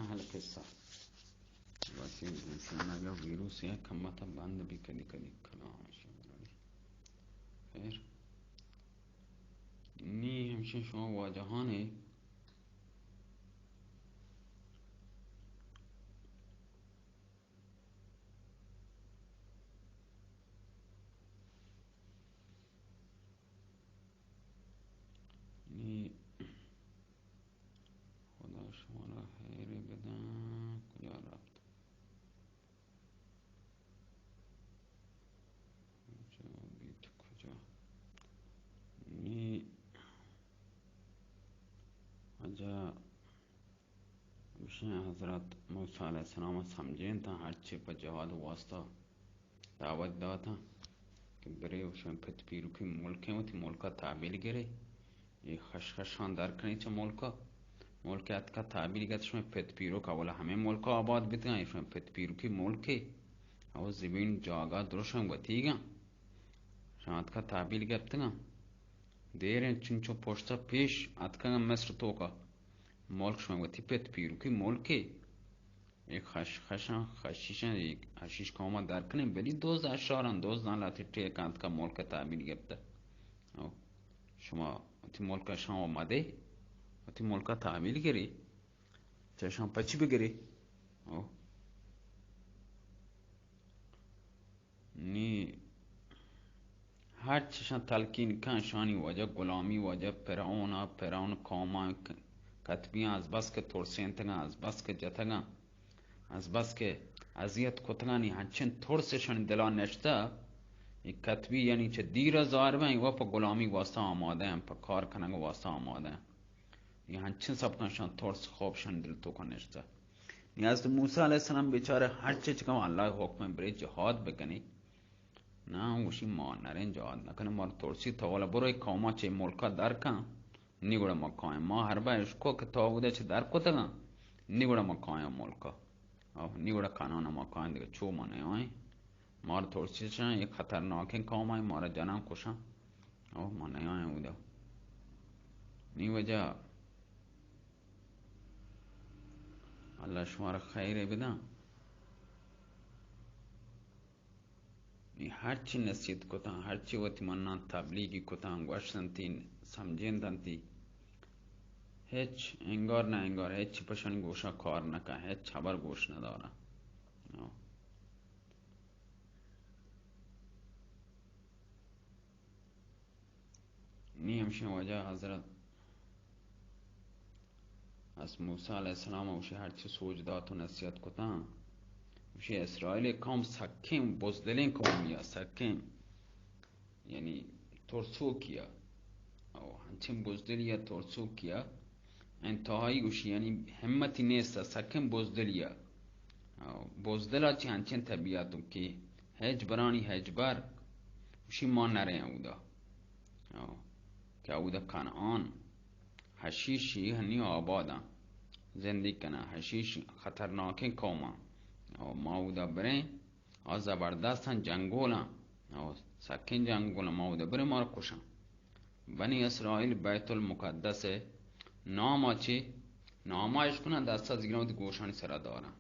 اهل قصه واسه انسان اگر ویروس یک کمتا بند بھی کدی کدی کلامش خیر نی همچنین شما واجهانه نی خدا شما را خیر بدن کجا رفت کجا بیت کجا نی اجا بشین حضرت موسی علیہ السلام سمجھیں تا ہر چی پا جہاد واسطہ دعوت داتا کہ برے وشن پت پیرو کی ملکیں و تی ملکہ تعبیل گرے یہ خشخشان در کنی چا ملکہ ملکیت کا تعبیل گرے شما پت پیرو کا ولا ہمیں ملکہ آباد بیتگا شما پت پیرو کی ملکے او زمین جاگا درشن وطیگا شما ات کا تعبیل گرتگا دیرین چنچو پوشتا پیش اتکا مصر تو کا ملک شما وطی پت پیرو کی ملکے ایک خشخشان خشیشان ایک حشیش کاما در کنی بلی دوز اشاران دوز نالاتی ٹیکانت کا ملک تعبیل گرتا شما تی ملک شما آمده تی ملک تعبیل گری چه شما پچی بگری نی هر چشان تلقین کن شانی وجه غلامی وجه پرعون قوما کتبیان از بس که ترسین تگن از بس که جتگن از بس که اذیت کتگانی هنچین ترسشان دلان نشته یک کتبی یعنی چه دیر زار بین و پا غلامی واسطه آماده هم پا کار کنگ واسطه آماده هم یہ هنچین سبتانشان ترس خوابشان دل تو کنشته نیاز موسی علیہ السلام بیچاره هر چه چکم اللہ حکم بری جهاد بکنی نه وشی ما نرین جهاد نکنه ما ترسی تاولا بروی قوما چه ملکا در کن نیگوڑا ما قایم ما هر بایش کو که تاوده چه در کتگن نیگوڑا ما قایم ملکا نیگوڑا قانون ما قایم دیگه چو ما نیوئی ما رو ترسی چن یک خطرناکین قومای ما رو جنم کشن ما نیوئی بوده نی وجه اللہ شما را خیر بدن هر چی نصیحت کتن هر چی وقتی منان تبلیغی کتن گوشتن تی سمجھیندن تی هیچ انگار نه انگار هیچ چی پشن گوشا کار نکن هیچ خبر گوش ندارن نی همشن وجه حضرت از موسی علیہ السلام وشی هر چی سوجدات و نصیحت کتن وشی اسرائیل کام سکیم بزدلین کامیا سکیم یعنی ترسو کیا او هنچین بزدلیا ترسو کیا انتهایی وشی یعنی همتی نیست سکیم بزدلیا بزدلا چی هنچین طبیعتو که هج برانی هج بر وشی ما نره اودا که اودا کنعان حشیشی هنی آبادن زندگی کنه حشیش خطرناکین قوما ما اودا برین زبردستن جنگولن سکین جنگولن ما اودا برین ما رو کشن بنی اسرائیل بیت المقدس ناما چی؟ نامایش کنن دست از گیران دی گوشانی سر دارن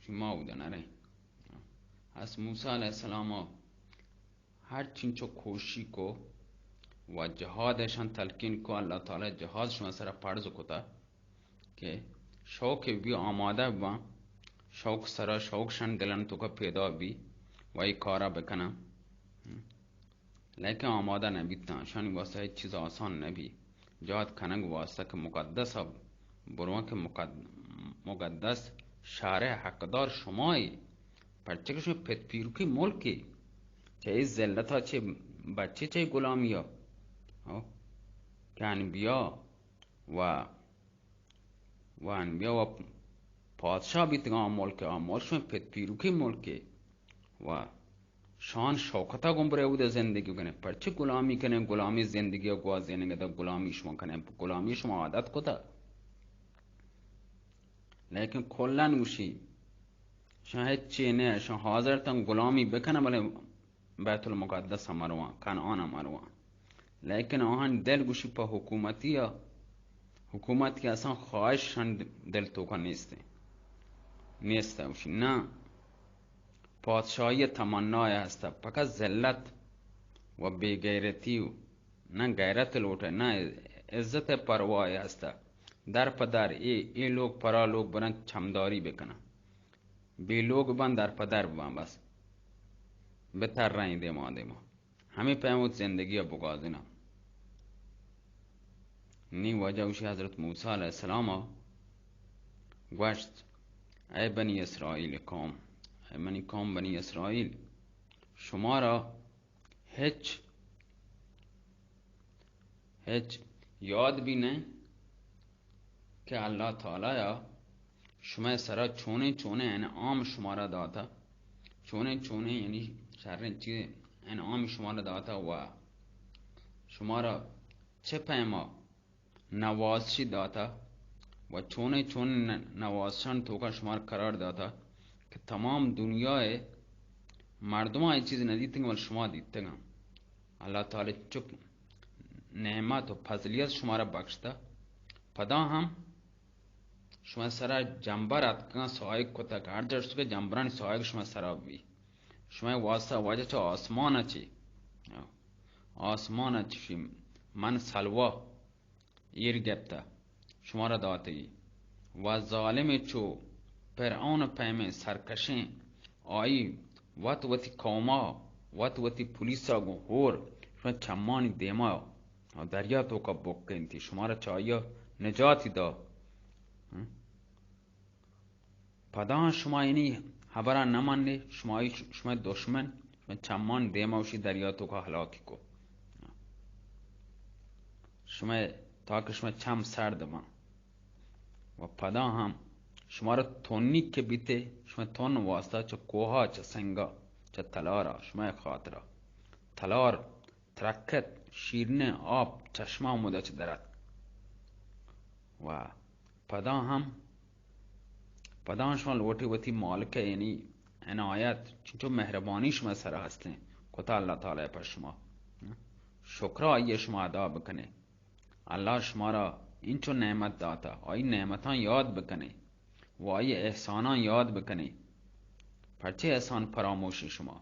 ما اودا نرین از موسی علیہ السلام هر چینچو کوشی کو و جهادشان تلقین کو اللہ تعالی جهادشون سر پرز کتا که شوق بی آماده با شوق سر شوقشان دلن تو کا پیدا بی و ای کارا بکنم لیکن آماده نبیتن شانی واسه هیچ چیز آسان نبی جهاد کنگ واسه که مقدس بروان که مقدس شارع حقدار شمایی پرچه که شما پت پیرو کی ملکی چه ای زلت ها چه بچه چه غلامی ها که انبیا و انبیا و پادشاه بیتگاه ملک ملک پت پیرو کی ملک و شان شوکتا گمبره بوده زندگی کنه پرچه غلامی کنه غلامی زندگی و گوازی نگه غلامی شما کنه غلامی شما عادت کتا لیکن کلن موشی شاید چی نه شان حاضر تن غلامی بکنه بله بیت المقدس مروان کنعان مروان لیکن آهن دل گوشی پا حکومتی حکومت که اصلا خواهششان دل تو کا نیسته اوشی نه پادشاهی تمنای هسته فقط ذلت و بی‌غیرتی و نه غیرت لوٹه نه عزت پروای هسته در پدر ای لوگ پرا لوگ برن چمداری بکنن بی لوگ بن در پدر بن بس بتر رنگ دیما همه پیمود زندگی بگازینا نی وجه اوشی حضرت موسی علیہ السلام گوشت ای بنی اسرائیل قوم ای منی قوم بنی اسرائیل شما را هیچ یاد بھی نہیں کہ اللہ تعالی شما سرا چونه انعام شما را داتا چونه یعنی شرین چیز انعام شما را داتا و شما را چه پیما نوازشی داتا و چونه نوازشان توکا شما را قرار داتا که تمام دنیای مردم های چیز ندیدتنگ ولی شما دیدتنگ اللہ تعالی چپ نعمت و فضلیت شما را بخشتا پدا هم شما سرا جنبر اتکان سایق کتا که هر جرسو که جنبران سایق شما سرا بی شما واسطه واجه چه آسمان چی من سلوا ایر گبتا شما را داتگی و ظالم چو فرعون پیمه سرکشین آئی وتی قوما وتی پولیسا گو هور شما چمانی دیما دریا تو کا بکن تی شما را چایا نجاتی دا پدا شما اینی خبرا نمانده شما دشمن شما چمان دیماوشی دریا تو کا هلاکی کو شما تاکه شما چم سرد من و پدا هم شما را تونی که بیته شما تون واسطه چه کوها چه سنگا چه تلارا شما خاطرا تلار ترکت شیرنه آب چشمه آموده چه درد و پدا شما لوٹی وتی مالک یعنی عنایت چونچو مهربانی شما سر هستین کتا اللہ تعالی پر شما شکر آئیه شما ادا بکنه اللہ شما را این چون نعمت داتا آئی نعمتان یاد بکنه و آئی احسانان یاد بکنه پرچه احسان فراموشی شما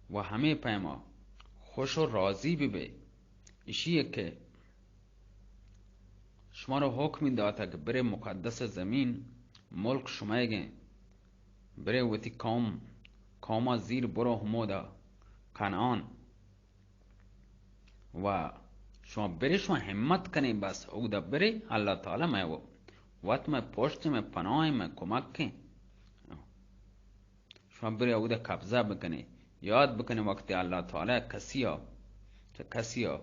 و همه پیما خوش و راضی ببه ایشیه که شما را حکمی داتا که بره مقدس زمین ملک شما گه بره وتی قوما زیر برو همودا کنعان و شما بره شما همت کنی بس او دا بره اللہ تعالی میں وقت میں پوشت میں پناہ میں کمک کن شما بره او دا قبضه بکنی یاد بکنی وقتی اللہ تعالی کسیا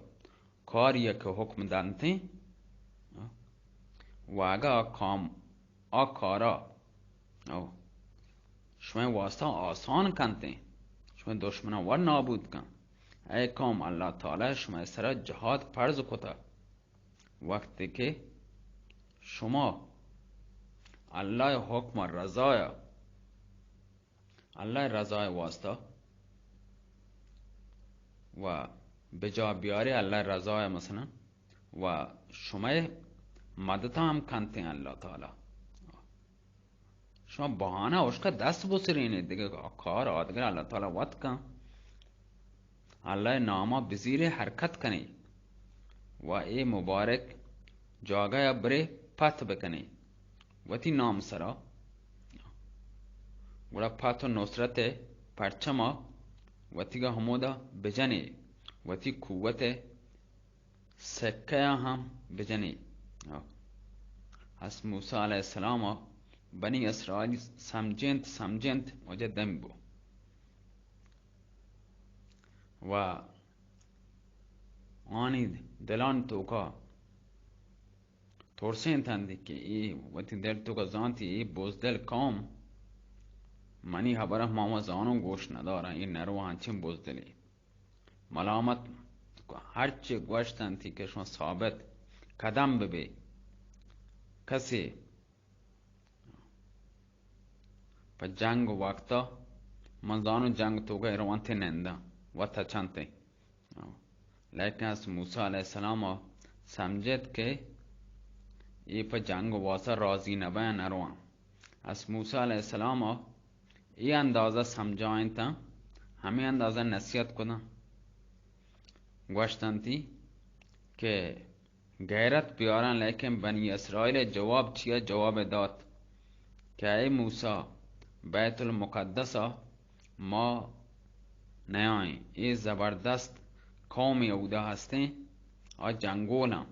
کاریا که حکم دانتے و اگه کارا شما واسطه آسان کنتے شما دشمنا ور نابود کن ای قوم اللہ تعالی شما سر جهاد فرض کتا وقتی که شما اللہ حکم رضای واسطه و بجا بیاری اللہ رضای مثلا و شما مدد هم کنتے ہیں اللہ تعالی شما بہانہ اس کا دست بسرینه دیگه کار آدگر اللہ تعالی وقت کن اللہ نامہ بزیر حرکت کنی و اے مبارک جاگہ برے پت بکنی وتی نام سرا گوڑا پت و نصرت پرچما وتی گا همودا بجنی وتی قوت سکہ ہم بجنی از موسی علیہ السلام بنی اسرائیل سمجنت وجدن بو و آنی دلان توکا ترسین تندی که ای وقتی دل توکا زانتی ای بزدل قوم منی خبره ماما زانو گوش ندارن این نرو هنچین بزدلی ملامت هرچی گوشتن تی که شما ثابت قدم ببی کسی پا جنگ وقتا من زانو جنگ توکا ایروانتی ننده و تا چنته لیکن از موسی علیه السلام سمجھد که ای پا جنگ واسه راضی نبه نروان. از موسی علیه السلام ای اندازه سمجھائیں تا ہمیں اندازه نصیحت کدن گوشتن تی که غیرت بیارن. لیکن بنی اسرائیل جواب چیه؟ جواب داد که ای موسی بیت المقدس ما نیاییم، ای زبردست قوم یهودا هستیں اور جنگونا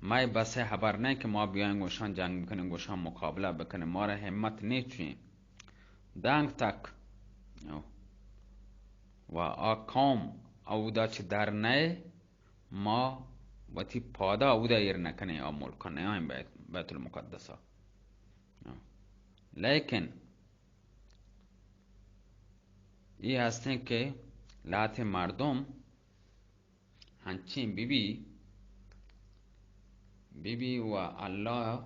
میں بس خبر نہیں که ما بیایم گوشان جنگ بکنیم، گوشان مقابله بکنیم، ما را همت نیچویم دنگ تک و قوم یهودا چه در نه ما وتی پادا یهودا ایر نکنه یا ملکا نیاییم بیت المقدس. لیکن یہ هستن که لات مردم هنچین بی و الله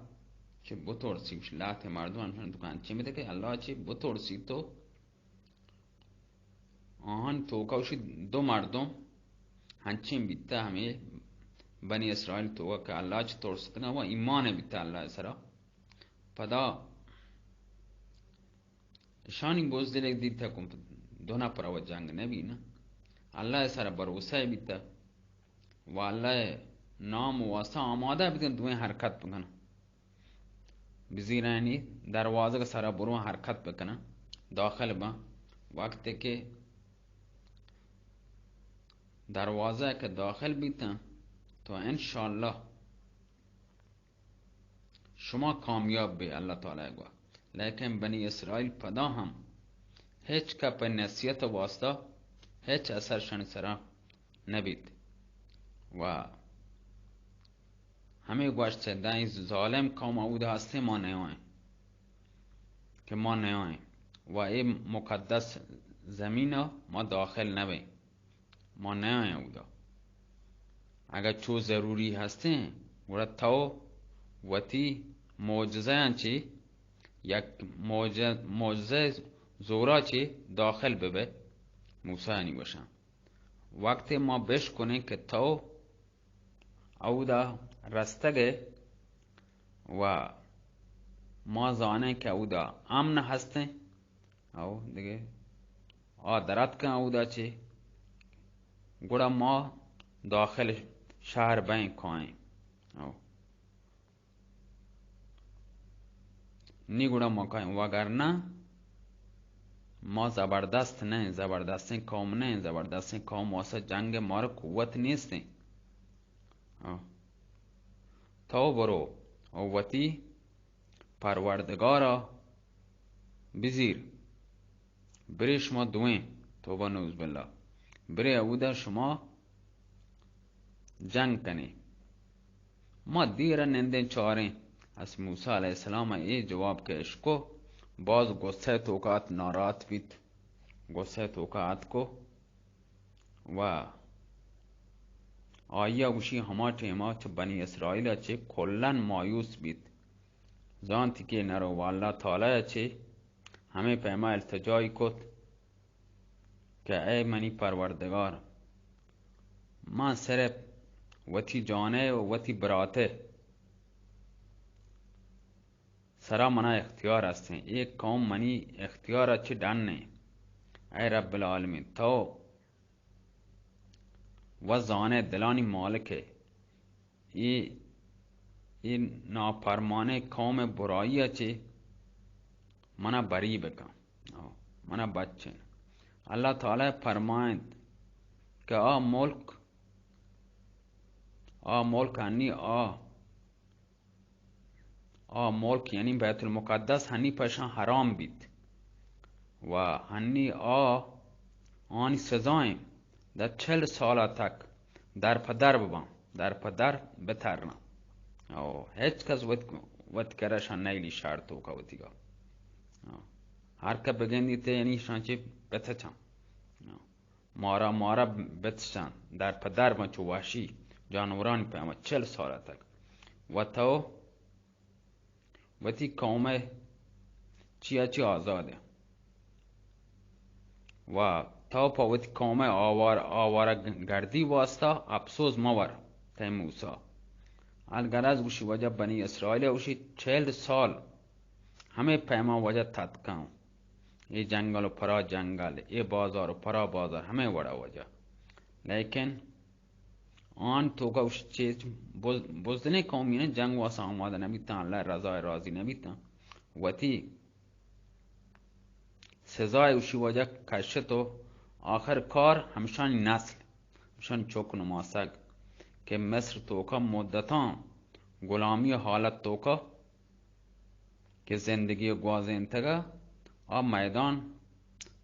چه بطرسی لات مردم هنچین میده که الله چه بطرسی تو آهان توکاوشی دو مردم هنچین بیتا همه بنی اسرائیل توکا که الله چه ترستنه و ایمان بیتا الله سرا پدا شانی بزدل دیتا کن دو نفر و جنگ نبی نه الله سر بروسه بیتا و الله نام و واسطه آماده بیتن دوی حرکت بکنن بزیرانی دروازه که سر برو حرکت بکنن داخل با وقتی که دروازه که داخل بیتن تو انشاءالله شما کامیاب بی الله تعالی گوه. لیکن بنی اسرائیل پدا هم هیچ که پر نصیحت واسطه هیچ اثر شن سرا نبید و همه گوشت دای ظالم قوم یهودا هسته ما نیاییم که ما نیاییم و این مقدس زمین ما داخل نبیم، ما نیاییم یهودا. اگر چو ضروری هسته گوره تو وتی معجزه انچی یک معجزه زورا چی داخل ببه موسی انی باشن. وقتی ما بش کنیم که تو یهودا رستگه و ما زانه که یهودا امن هسته او دیگه درد که یهودا چی گوڑا ما داخل شهر بین کائیں نی گوڑا ما کائیں وگرنه ما زبردست نه، زبردستین قوم نه، زبردستین قوم واسه جنگ ما رو قوت نیستین. تو برو وتی پروردگارا بزیر بری شما دوین توبه نوز بالله بری یهودا شما جنگ کنی ما دیر نندین چارین. از موسی علیه السلام ای جواب که اشکو باز گسته توکات ناراحت بیت گسته توکات کو و آیا گوشی همه تیما چه بنی اسرائیل چه کلن مایوس بیت زانتی که نرو والله تعالی چه همه پیما التجای کت که ای منی پروردگار من صرف وتی جانه و وتی براته سرا منا اختیار هستیں، ایک قوم منی اختیار اچھے ڈاننے. اے رب العالمین تو وزانے دلانی مالک ہے یہ نافرمانے قوم برائی اچھے منا بری بکا منا بچن. اللہ تعالی فرمائند کہ ملک انی ملک یعنی بیت المقدس هنی پشان حرام بید و هنی آنی سزایم در 40 ساله تک در پدر ببام در پدر بترنا هیچ کس وقت کرشان نیلی شرطو که وطیگا هر که بگندی ته یعنی شانچه بتچان مارا بتشان در پدر بچو وحشی جانورانی پیما 40 ساله تک و تو وتی قوم چی آزاده و تا پاوتی کامه آوار گردی واسطه افسوس مور تا موسا الگرز گوشی وجه بنی اسرائیل وشی 40 سال همه پیما وجه تدکن ای جنگل و پرا جنگل ای بازار و پرا بازار همه وڑا وجه لیکن آن تو که وش چیز بزدنه قومینه جنگ واسه آماده نبیتن اللہ رضای راضی نبیتن وتی سزای وشی وجه کشت و آخر کار همشان نسل همشان چوک نماسک که مصر توکا مدتان غلامی حالت توکا که زندگی گوازین تگا آب میدان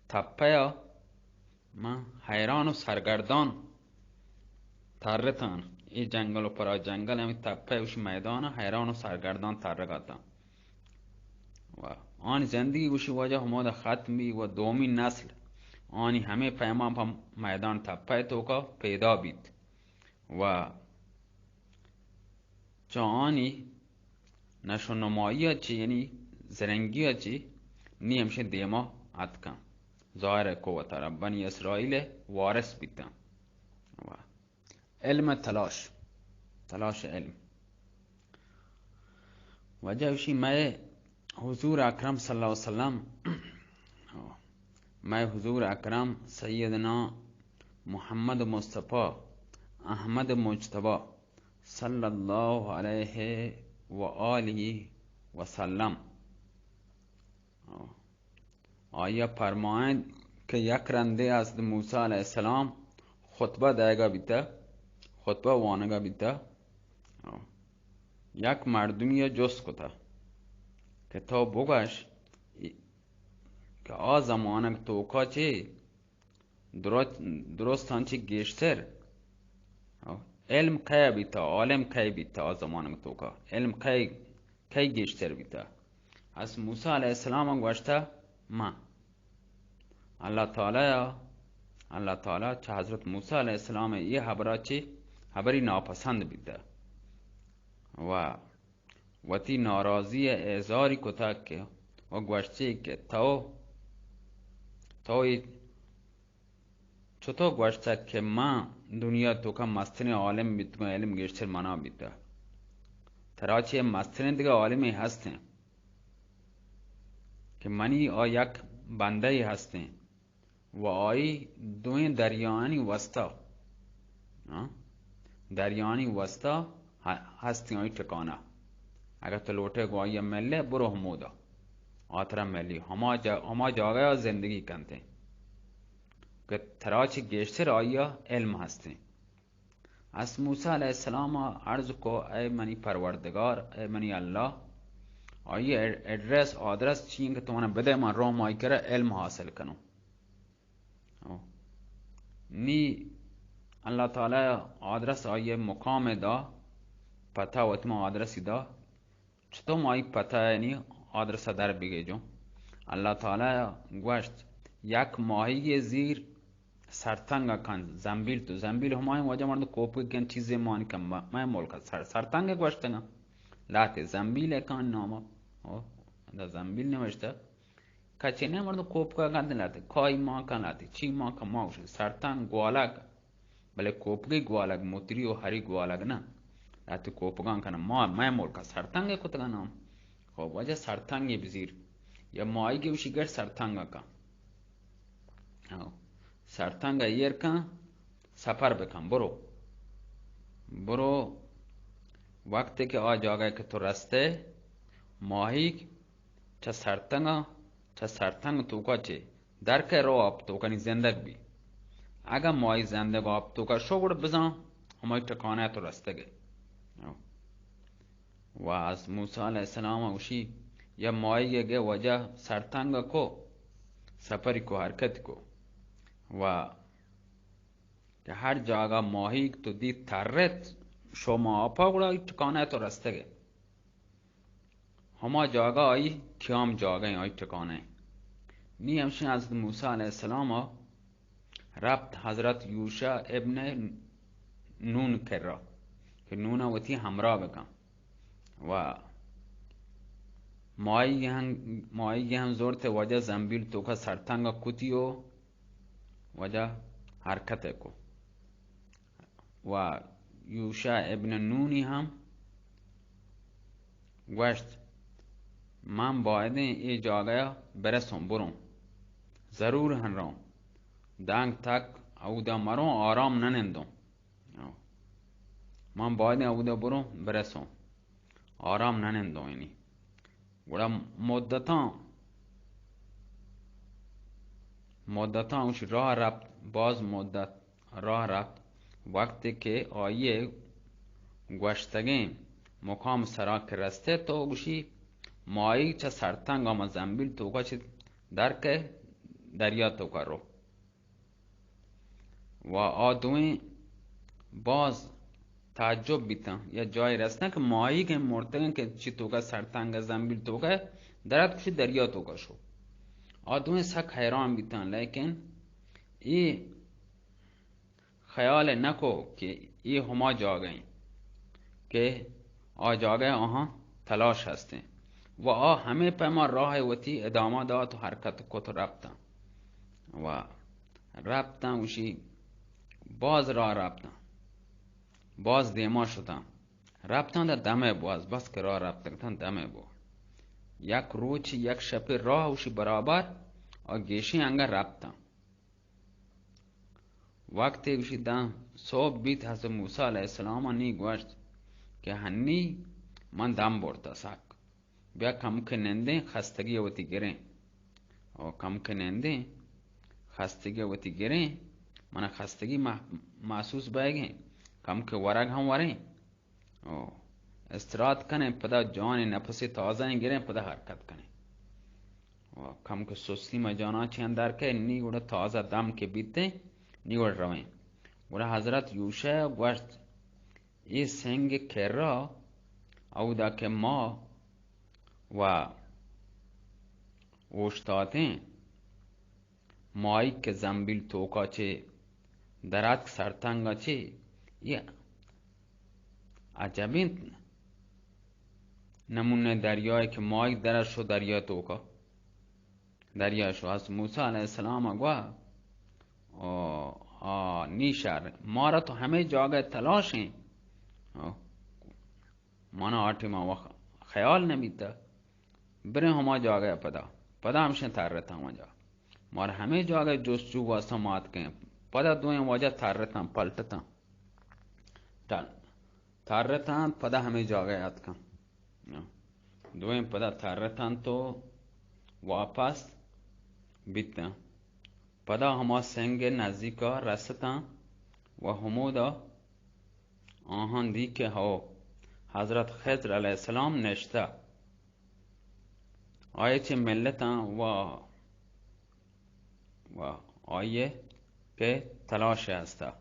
تپه ما حیران و سرگردان ترتان ای جنگل و پرا جنگل همی تپه وش میدان حیران و سرگردان ترگاتان و آن زندگی وشی وجه هماد ختمی و دومی نسل آنی همه پیمان پا میدان تپه توکا پیدا بید و چا آنی نشو نمایی چی یعنی زرنگی چی نی همشه دیما اتکن ظاهر قوت را بنی اسرائیل وارث بیتن و علم تلاش علم وجه وشی میں حضور اکرم صلی اللہ علیہ وسلم میں حضور اکرم سیدنا محمد مصطفی احمد مجتبی صلی اللہ علیہ وآلہ وسلم آیا فرمائیں کہ یک رنده از موسی علیہ السلام خطبه دایگا بیتا خطبه وانگا بیتا یک مردمی جس کتا که تا بگش که آ زمانک توکا چه درستان چه گشتر علم که بیتا عالم که بیتا آ زمانک توکا علم که گشتر بیتا از موسی علیہ السلام گوشتا ما اللہ تعالی چه حضرت موسی علیہ السلام یہ حبرا چه حبری ناپسند بیتا و وتی ناراضی اعزاری کتا که و گوشتی که توی چطور گوشتا که ما دنیا تو که مستن عالم بیتگو علم گشتر منا بیتا تراچه مستن دیگه عالمی هستن که منی یک بنده هستن و آئی دوین دریانی وسطا هستن آئی ٹکانا اگر تو لوٹے کو آئی ملے برو حمودا آترا ملی ہما جاگہ زندگی کنتے کہ تراچ گیشتر آیا علم ہستے اس موسیٰ علیہ السلام عرض کو اے منی پروردگار اے منی اللہ آئی ایڈریس آدرس چین کہ تمہانا بدے من روم آئی کرے علم حاصل کنو نی اللہ تعالی آدرس آئی مقام دا پتہ وطمہ آدرسی دا چطور مائی پتہ یعنی آدرس در بگے جو اللہ تعالی گوشت یک ماهی زیر سرتنگا کن زنبیل همای واجه مرد کوپی کن چیزی مانی کن مای مولکا سرتنگا گوشتنگا لاته زنبیل کن ناما دا زنبیل نوشته کچه نه مرد کوپکا کن لاته کای ما کن لاته چی ما کن ما گوشت سرتنگ گوالک بله کوپگی گوالک موتری و هری گوالک نه لاته کوپگان کن مای مولکا سرتنگا کتگا نام خب وجه سرتنگی بزیر یا ماهی که وشی گر سرتنگا کن سرتنگا ایر کن سفر بکن برو وقتی که آ جاگه که تو رسته ماهی چه سرتنگ توکا چه درک رو آب توکانی زندگ بی اگر ماهی زندگ آب توکا شوگر بزن همای تکانه تو رسته گه و از موسی علیہ السلام وشی یا ماهی گه وجه سرتنگ کو سفری کو حرکت کو و که هر جاگه ماهی تو دید ترت شما آپا گوڑا ٹکانے تو رستے گئے ہما جاگه آئی کیام جاگه آئی ٹکانے نی همشن حضرت موسی علیہ السلام ربط حضرت یوشع ابن نون کر را که نون وتی همراه بکن و ماهی هم زورت وجه زنبیل تو که سرتنگا کتی و وجه حرکت کو. و یوشع ابن نونی هم گوشت من باید ای جاگه برسم برم ضرور هنرام دنگ تک او دا مرو آرام ننندم. من باید او دا برم برسم آرام ننندم. اینی گوڑا مدتا اوش راه رفت. باز مدت راه رفت. وقتی که آیه گوشتگین مقام سرا که رسته تو گوشی مایی چه سرتنگ آما زنبیل توکا چه درک دریا توکا رو. و آدوین باز تعجب بیتن یا جای رسته که مایی که مرتگن که چی توکا سرتنگ زنبیل توکا درد کشی دریا توکا شو. آدوین سک حیران بیتن لیکن ای خیال نکو که ای هما جاگئیں که آ جاگه آها تلاش هستیں. و همه پیما راه وتی ادامه داد و حرکت کت رفتن و رفتن وشی باز راه رفتن باز دیما شدن رفتن در دمه باز بس که راه رفتن دمه با یک روچ یک شب راه وشی برابر گیشی انگه رفتن. وقتی وشی دن صبح بیت حضرت موسی علیه السلام نی گوشت که هنی من دم برده سک بیا کم کننده خستگی وتی گرین و کم کننده خستگی وتی گرین من خستگی محسوس بایگین کم که ورگ هم ورین استراحت کنه پدا جان نفسی تازه گرین پدا حرکت کنه و کم که سستی مجانا چی اندر که نی گوڑا تازه دم که بیتے نی گوڑا روین. گوڑا حضرت یوشع گوشت ای سنگ کرا او دا که ما و اوشتاتیں مایی که زنبیل توکا چه درات سرتنگا چه یه عجبین نمونه دریای که مایی درش شو دریا توکا دریا شو. از موسی علیه السلام گوه نیشار ما را تو همه جاگه تلاشیں مانا آٹی ما خیال نمیتا برے ہما جاگه پدا همشن ترتا ہما جا مار همه جاگه جستجو واسا مات کن پدا دوئیں واجہ ترتا پلٹتا ترتا پدا همه جاگه یاد کن دوئیں پدا ترتا تو واپس بیتا پدا ہما سنگ نزدیکا رستا و همودا آهان دی که هاو حضرت خضر علیه السلام نشته آیه چه ملتا و آیه که تلاش هسته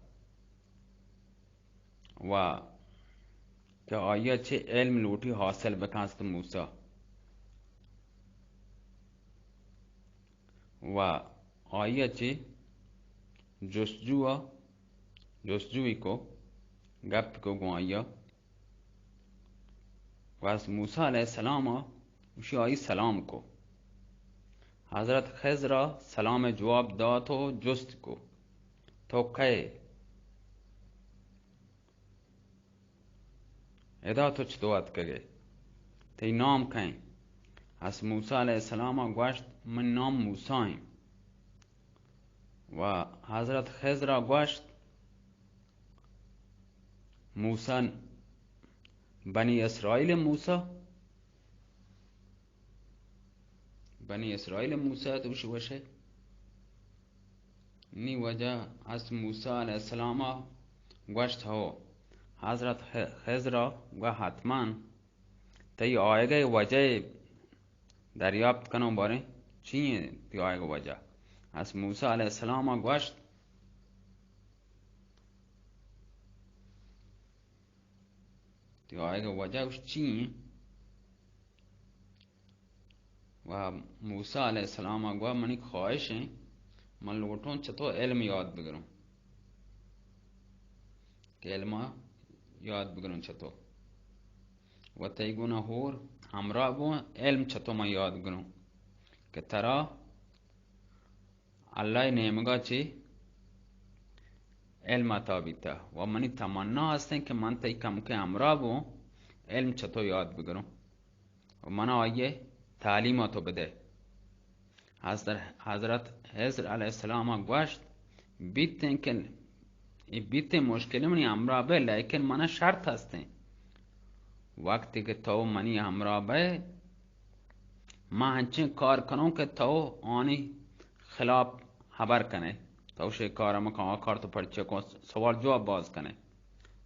و که آیه چه علم لوٹی حاصل بکنست موسی و آیه چه جستجوی کو گپ کو گوائیا و از موسی علیه السلام وشی آئی سلام کو حضرت خضر سلام جواب داد و جست کو تو که ادا تو چطوات کگه تی نام کہیں. از موسی علیه السلام گوشت من نام موسی'یم و حضرت خضر گوشت موسی بنی اسرائیل موسی توش باشه نی وجه از موسی علیه السلام گوشت هو حضرت خضر و حتما تی آیگه وجه دریافت کنم باره چیه تی آیگه وجه. از موسی علیه السلام گوشت تی آیگه وجه وش چیه و موسی علیه السلام گوشت منی خواهش ہے من لوٹون چطور علم یاد بگرم که علم یاد بگرم چطور و تیگونه هور همراه بو علم چطور من یاد بگرم که ترا اللہ نیمگا چی علم عطا بیته و منی تمنا هستن که من تایی کم که امرا بو علم چطور یاد بگیرم و من آیه تعلیماتو بده. حضرت حضر علیه السلام گوشت بیتن که بیت مشکلی منی امرا به، لیکن من شرط هستن وقتی که تو منی امرا به ما هنچین کار کنم که تو آنی خلاف خبر کنه، تو شی کارم که کار تو پرچه کن سوال جواب باز کنه.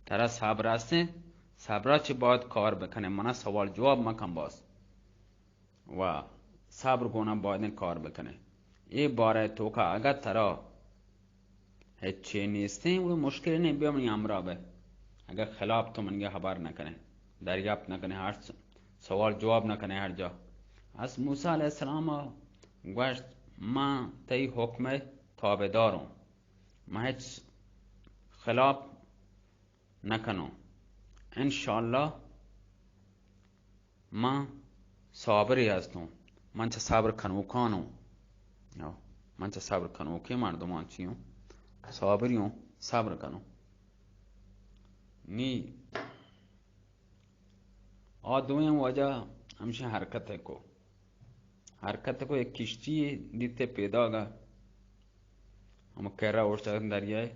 ترا صبر هسته صبر چی باید کار بکنه، من سوال جواب مکن باز و صبر کنم باید کار بکنه. این باره تو که اگر ترا هیچی نیسته و مشکلی نیم بیا منی امرا به، اگر خلاف تو منگه خبر نکنه، دریافت نکنه، هر سوال جواب نکنه هر جا. از موسی علیه السلام گوشت من تی حکم تابدارم، من هیچ خلاف نکنم، انشالله من صابری هستم. من چه صبر کنوکانم، من چه صبر کنوکی مردمان چیم صابریم، صبر کنم. نی آدویم وجه همشه حرکت کو یک کشتی دیتے پیدا گا ہم کہرہ اٹھتا دریائے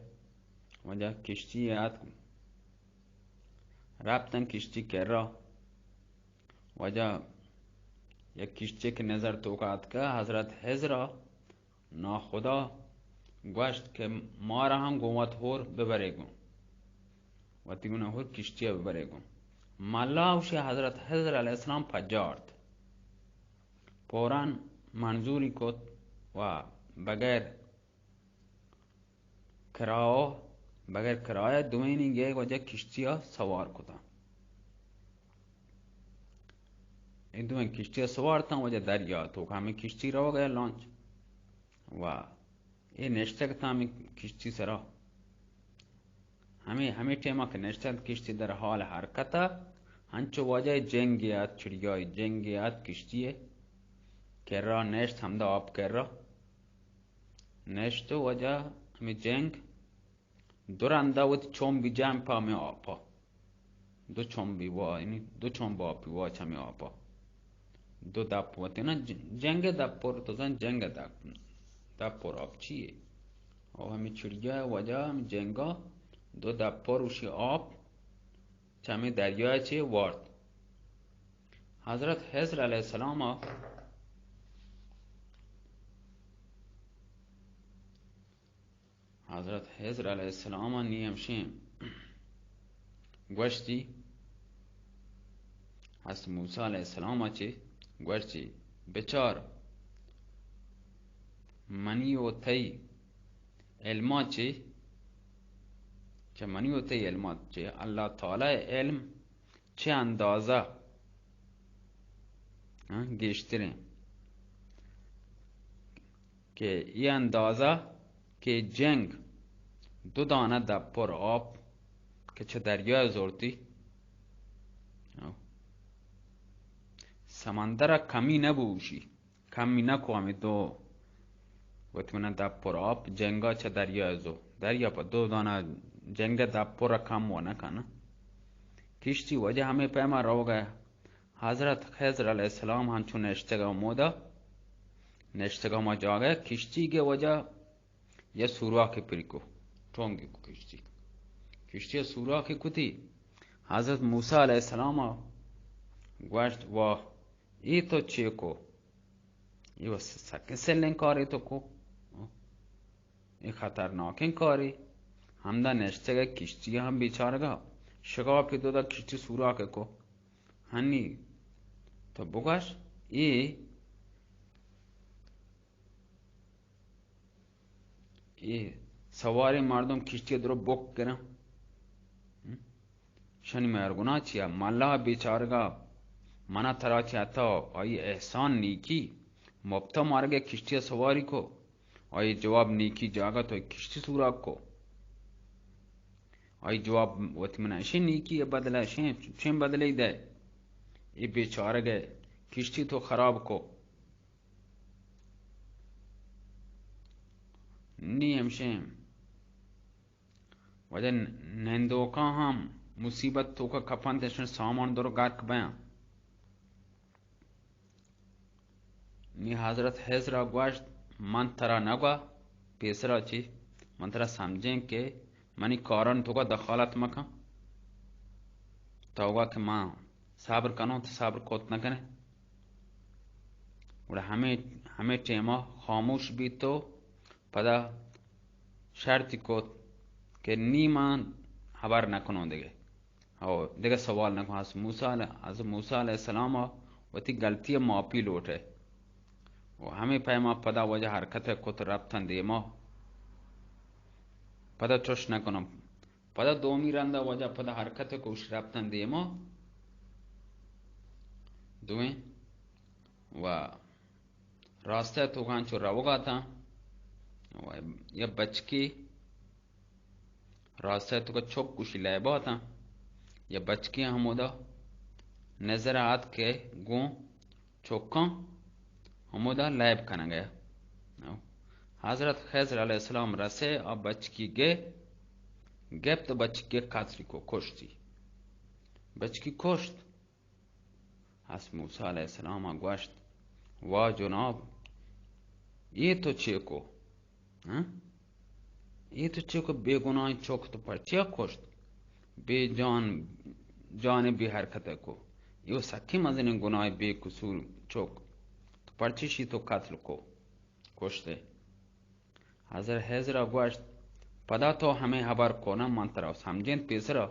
وجہ کشتی آت رابطن کشتی کہرہ وجہ یک کشتی کے نظر توقعات کا حضرت حضرہ ناخدا گوشت کہ مارا ہم گوات ہور ببرے گو و تیگونا ہور کشتی ببرے گو. مالا وشی حضرت حضر علیہ السلام پجارد پوران منظوری کت و بغیر کرایه دوینی گه وجه کشتی ها سوار کتا. این دوین کشتی ها سوار تا وجه دریا تو که همین کشتی رو گه لانچ و این نشته که تا همین کشتی سرا همین تیما که نشته کشتی در حال حرکتا هنچو وجه جنگیات چڑیای جنگیات کشتیه که را نشت همده آب که را نشتو وجه همی جنگ دورنده ود چومبی جمع پا می آپا دو چومبی وا یعنی دو چومب آپی وا چمی آپا دو دپ وتی نه جنگ دپور تو زن جنگ دپور آب چیه او همی چڑیا وجه همی جنگا دو دپور وشی آب چمی دریای چیه وارد. حضرت حضر علیه السلام حضرت حضر علیه السلام نیمشیم گوشتی حضرت موسی علیه السلام چی گوشتی بچار منی و تی علما چی چه منی و تی علما چی اللہ تعالی علم چه اندازه گشتره که این اندازه که جنگ دو دانه دپر آب که چه دریای زورتی سمندر کمی نبوشی کمی نکو همی دو وطمینه دپر آب جنگا چه دریای زور دریا پا دو دانه جنگ دپر کم و نکنه کشتی وجه همه پیما رو گئے. حضرت خضر علیہ السلام ہنچو نشتگا مودا نشتگا ما جا گئے کشتی کے وجہ یہ سوراخی پریکو ٹونگی کو کشتی سوراخی کو تھی. حضرت موسیٰ علیہ السلام گوشت واہ ای تو چی کو ای بس سکن سلن کاری تو کو ای خطرناکین کاری همدا نشتگا کشتی هم بیچارگا شگاف دو دا کشتی سوراخی کو هنی تو بگوش ای سواری مردم کشتی درو بک کرن شنی مهرگونا چیه مالا بیچارگا منا ترا چیه تا آئی احسان نیکی مبتا مارگه کشتی سواری کو آئی جواب نیکی جاگا تو کشتی سوراخ کو آئی جواب وقت من اشی نیکی بدله شین بدلی ده ای بیچارگه کشتی تو خراب کو نی همشیم वजह नंदो का हम मुसीबत तो का कपन तेशन सामान दर गाक बया नी हजरत हेजरा ग्वाश मन तरा नगा पेसरा ची मन तरा समझें के मनी कारण तो का दखालत मका तो कि माँ साबर कनो तो साबर कोत न कने और हमें टेमा खामोश भी तो पदा शर्त को के नीमान हबार न कनो देगे और देगा सवाल न कनो आज मूसा अलैहिस्सलाम वती गलती मापी लोट है वो हमें पैमा पदा वजह हरकत है को तो रब्तन देमा पदा चोश न कनो पदा दोमी रंदा वजह पदा हरकत है को उस रब्तन देमा दुएं वा रास्ते तो गांचो रवगा था या बचकी रास्ते तो का छोक कुछ लैबा था या बचकी हमोदा नजर आत के गो चौका हमोदा लैब खाना गया हजरत खैजर अलैहिस्सलाम रसे और बचकी गे गेप तो बचकी कातरी को कोश्ती बचकी कोश्त हस मूसा अलैहिस्सलाम अगवाश्त वाह जनाब ये तो चेको ये तो चेको बेगुनाह चौक तो पर्चिया कोश्त जाने भी हरकत को यो सखी मजने गुनाह बेकसूर चौक तो पर्ची तो कत्ल को कोश्ते हजर हेजरा गोश्त पदा तो हमें हबर को ना मंत्रा समझें पेसरा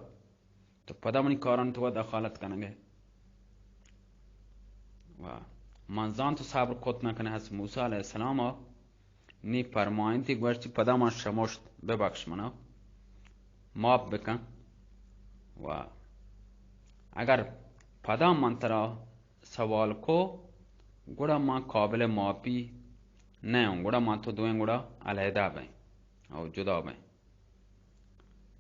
तो पदा मनी कारण तो दखालत करेंगे वाह मंजान तो साबर कोत ना कने हस मूसा अलैहिस्सलाम नी फरमाइन थी गोश्त पदा मा शमोश बेबख्श मना माफ बेकन वाह अगर पदा मंत्रा सवाल को गुड़ा माँ काबिल मापी नहीं गुड़ा माँ तो दुएं गुड़ा अलहदा बें और जुदा बें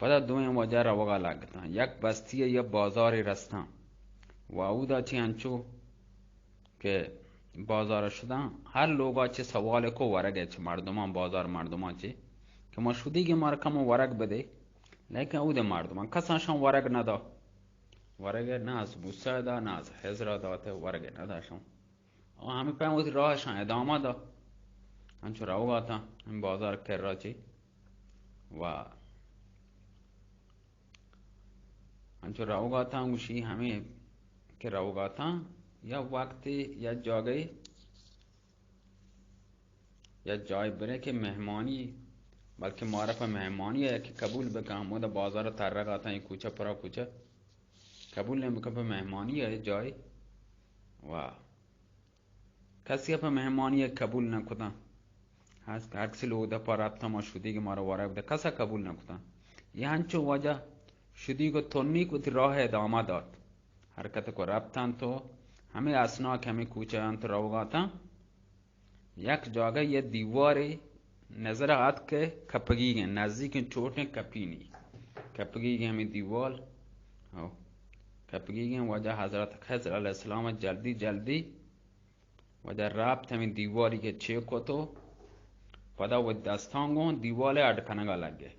पदा दुएं वजह रवगा लगता यक बस्ती या बाजार रस्ता वाउदा थी अंचो के बाजार शुदा हर लोग अच्छे सवाल को वरग है मर्दमा बाजार मर्दमा चे कि मशुदी के मार कम वरग बदे लेकिन उदे मर्दमा कसा शम वरग न दा वरग ना बुस्सा दा ना हेजरा दा ते वरग न दा शम और हमें पे उस राह शायद दामा दा अंचो रावगा था हम बाजार कर रहा चे वाह अंचो रावगा था उसी हमें के रावगा था या वक्त या जगह या जाय बरे के मेहमानी बल्कि मारा पर मेहमानी है कि कबूल बका हम दा बाजार तार रहा था कुछ परा कुछ कबूल ने बका पर मेहमानी है जाय वाह कसी पर मेहमानी है कबूल न खुदा हास काक्स लोग दा पर आता मशुदी के मारा वारा दा कसा कबूल न खुदा यहाँ चो वजह शुदी को थोनी को राह है दामादात हरकत को रब्तान तो हमें आसना के हमें कुछ अंत रहोगा था यक जगह ये दीवारे नजर आत के खपगी गए नजदीक चोटें कपी नहीं कपगी गए हमें दीवार हो कपगी गए वजह हजरत खैजर अलैहिस्सलाम जल्दी जल्दी वजह रात हमें दीवारी के छे को तो पता वो दस्तांगों दीवारे अटकने का लगे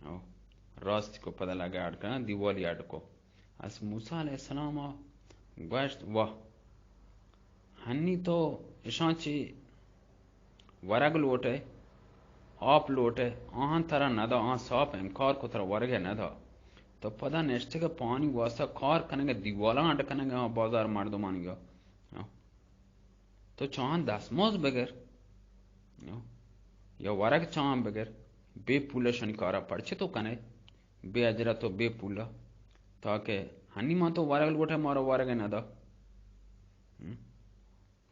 हो रास्ते को पता लगा अटकना दीवारी अटको अस मूसा अलैहिस्सलाम गोश्त वाह हन्नी तो इशांची वरग लोटे आप लोटे आहां तरह न दा आहां साफ इनकार को तरह वरगे न दा तो पता नेश्ते का पानी वासा कार कनेंगे दीवाला आंट कनेंगे बाजार मर्दो मानेगा तो चाहन दसमोज बगैर या वरग चाहन बगैर बेपुला शनिकारा पड़चे तो कने बे अजरा तो बेपुला ताकि हन्नी मां तो वरग लोटे मारो वरगे न दा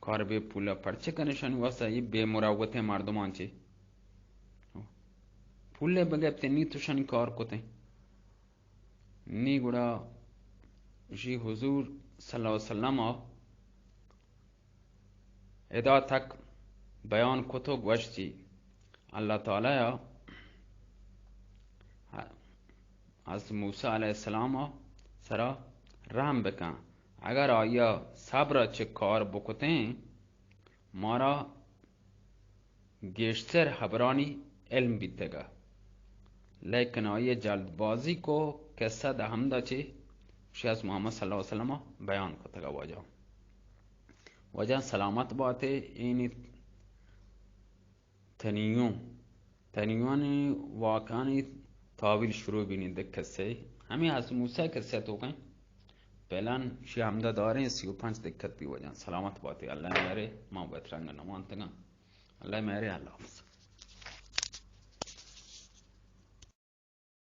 कार बे पुला पड़चे कने शनिवासा ये बेमुरावते मर्दमान चे पुले बगैर ते नी तो शनि कार को ते नी गुड़ा जी हुजूर सल्लल्लाहु अलैहि वसल्लम एदा तक बयान को तो गवश्ती अल्लाह ताला या हज़रत मूसा अलैहिस्सलाम सरा रहम बका अगर आया सब्र अच्छे कार बुकते मारा गेश्तर हबरानी इल्म बीतेगा لیکن آیه جلدبازی کو قصه ده همدا چی شیخ محمد صلی اللہ علیہ وسلم بیان کرتا گا وجہ سلامت باتے اینی تنیون واقعانی تاویل شروع بینی دک قصه همین از موسی قصه تو کن پہلان شی حمدہ داریں 35 دقت بھی وجہ سلامت باتے اللہ میرے ماں بہترنگ نمان تگا اللہ میرے اللہ حافظ